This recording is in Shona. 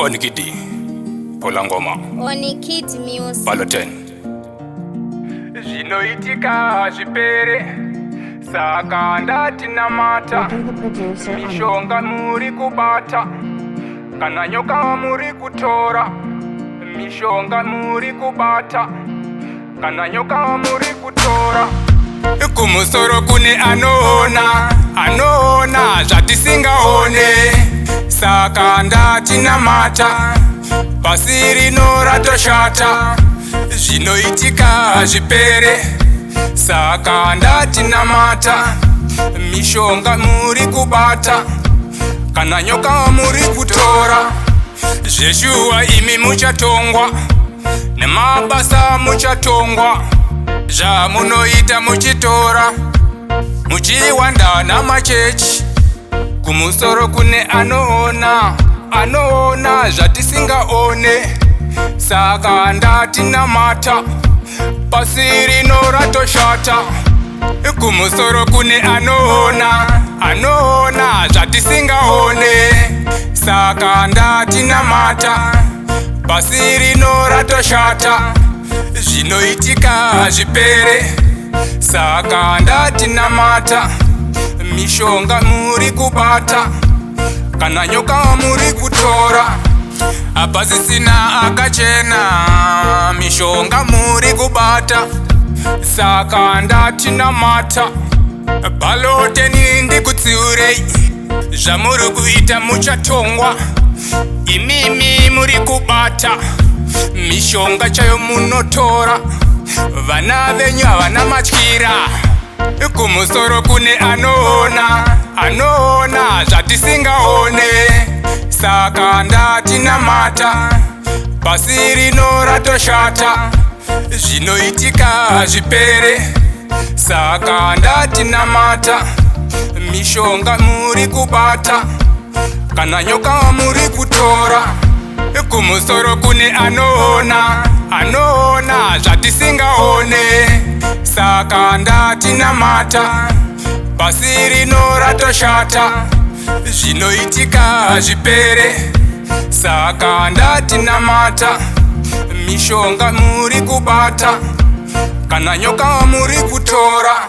Onikidi Polangoma Onikidi Music Paloten Zvinoitika zvipere saka ndati namata mishonga muri kubata kana nyoka muri kutora mishonga muri kubata kana nyoka muri kutora kumusoro kune anoona zvatisingaone saka ndati namata pasi rino ratoshata zvinoitika zvipere saka ndati namata mishonga muri kubata kana nyoka muri kutora zveshuwa imi muchatongwa nemabasa muchatongwa zvamunoita muchitora muchiwanda namachechi kumusoro kune anoona zvatisingaone saka ndati namata pasi rino ratoshata kumusoro kune anoona zvatisingaone saka ndati namata pasi rino ratoshata zvinoitika zvipere saka ndati namata mishonga muri kubata kana nyoka muri kutora apasisina akachena mishonga muri kubata saka ndati namata baloteni ndikutsiurei zvamuri kuita muchatongwa imimi muri kubata mishonga chayo munotora vana venyu havana matyira kumusoro kune anoona zvatisingaone saka ndati namata pasi rino ratoshata zvinoitika zvipere saka ndati namata mishonga muri kubata kana nyoka muri kutora kumusoro kune anoona zvatisingaone saka ndati namata pasi rino ratoshata zvinoitika zvipere saka ndati namata mishonga muri kubata kana nyoka muri kutora